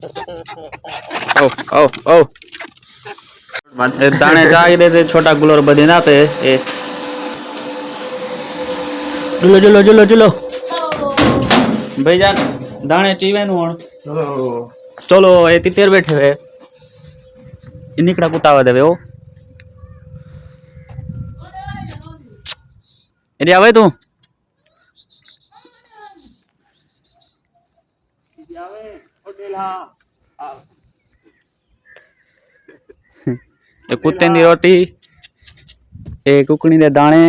ओ ओ ओ दाणे चाय दे दे छोटा गुलोर बदी ना पे ए जुलो जुलो जुलो जुलो भाईजान दाणे चीवे नु चलो ए तितेर बैठे हुए इनिकड़ा कुतावा देवे ओ एरी आवे तू कुत्ते दी रोटी ए कुकड़ी दे दाणे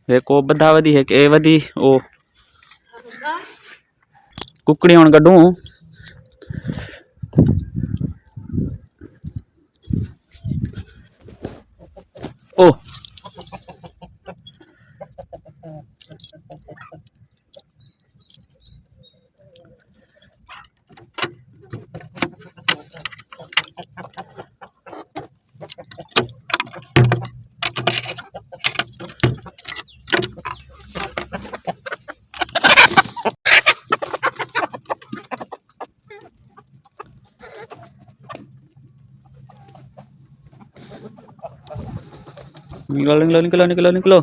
एक ओ बधा वधी है के वधी ओ कुकड़ी हुन कढूं ओ निकलो निकलो निकलो निकलो निकलो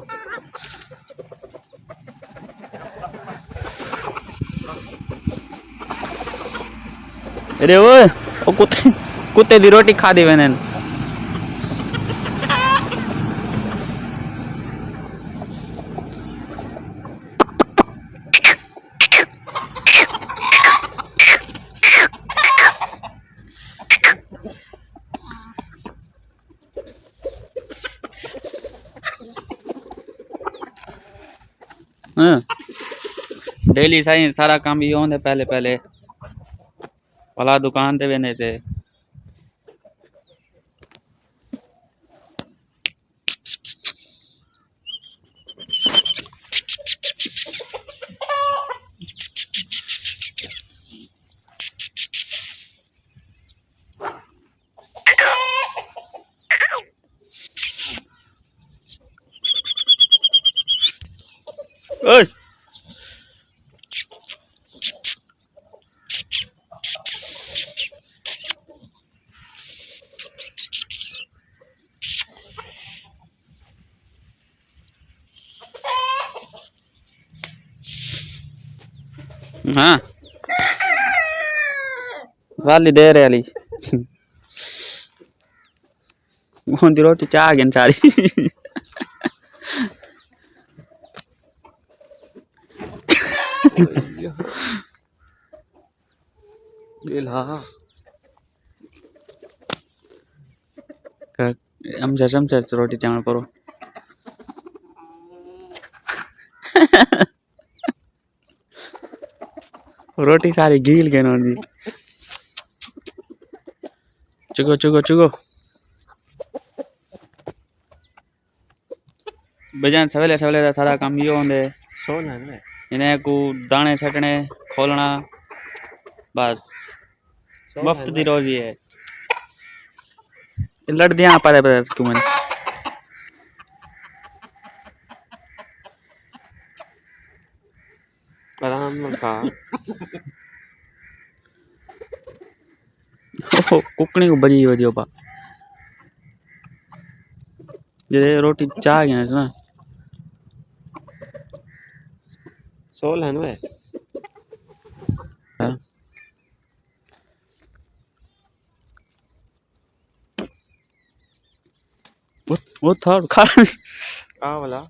अरे ओए ओ कुत्ते कुत्ते दी रोटी खा दी मैंने डेली साई सारा काम ये होंदे पहले पहले भला दुकान ते वेने थे ओए हाँ वाली दे रहे अली दी रोटी चाह गन सारी समझा रोटी चावल परो रोटी सारी गील के नोंदी चुगो चुगो चुगो बजान सवेले सवेले दा सारा काम यो होंदे सोना ने इन्हें को दाने छटने खोलना बस मुफ्त दी रोजी है लड़ दिया पर तू मैंने आराम का कुकड़ी को बजी वजियो पा जे रोटी चाह गया ना सोल है ना वो थोड़ा खा कहाँ वाला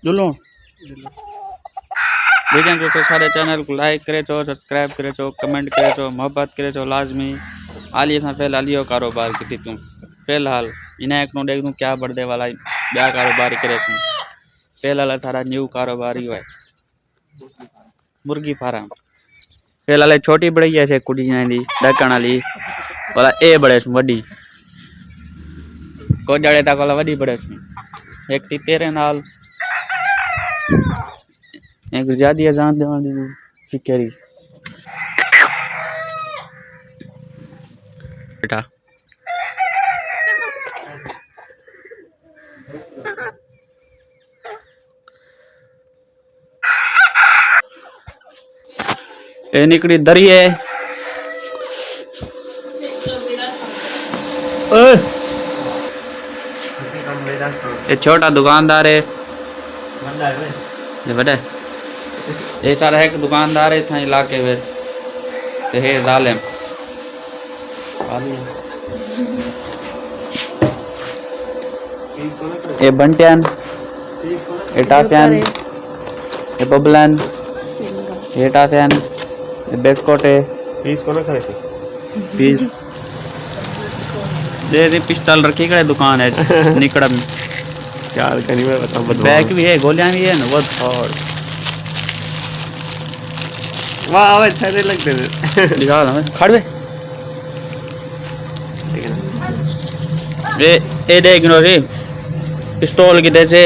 जुलो देखिए जो सारे चैनल को लाइक करे चो सब्सक्राइब करे चो कमेंट करे चो मोहब्बत करे चो लाजमी आलिए सा फिलहाल लियो कारोबार की तू फिलहाल इन्हें एक नो देख दूं क्या बढ़ने वाला ब्याह कारोबार करे तू फिलहाल सारा न्यू कारोबार ही है मुर्गी फार्म फिलहाल छोटी बड़ी ऐसे कुड़ी दी ढक्कन वाली वाला ए बड़े वड्डी को जड़े तक वाला वड्डी बड़े एक ती तेरे नाल एक ज्यादा जान देवानी फिकेरी बेटा। ये निकड़ी दरी है। ये छोटा दुकानदार है। ये बड़ा ये सारा है दुकानदार है था इलाके में। ते है जालिम। ये बंटियान, ये टाफियान, ये बबलन, ये टाफियान, ये बिस्कुट है। पीस को ना खाए थे। पीस दे पिस्टल रखी कड़े दुकान है निकड़ा में यार कहीं मैं बताऊं बैग भी है, गोलियां भी है ना वो और वाह अच्छा नहीं लगते थे। दिखा ना खड़े ठीक है ना। ये देख लो रे पिस्तौल की जैसे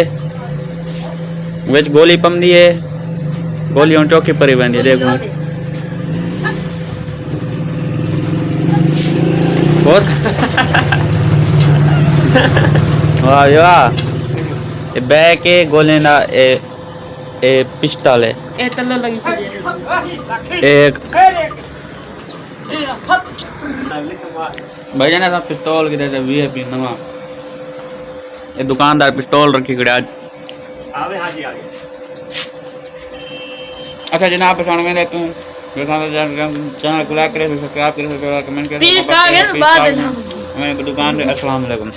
विच गोली पम दी है, गोली on चौकी परी बंदी है देखो और वाह वाह ये बैग के गोली ना ए पिस्टल है ए तल्लो लगी चीज़ एक भैया ने सब पिस्तौल की जैसे वीआईपी नवा ये दुकानदार पिस्तौल रखी खड़े आज आवे हाँ जी आगे। अच्छा जनाब पहचान में रहता हूँ चैनल को लाइक करें, सब्सक्राइब करें, कमेंट करें, पीस खा गया ना बाद में हमें दुकान पे अस्सलाम वालेकुम।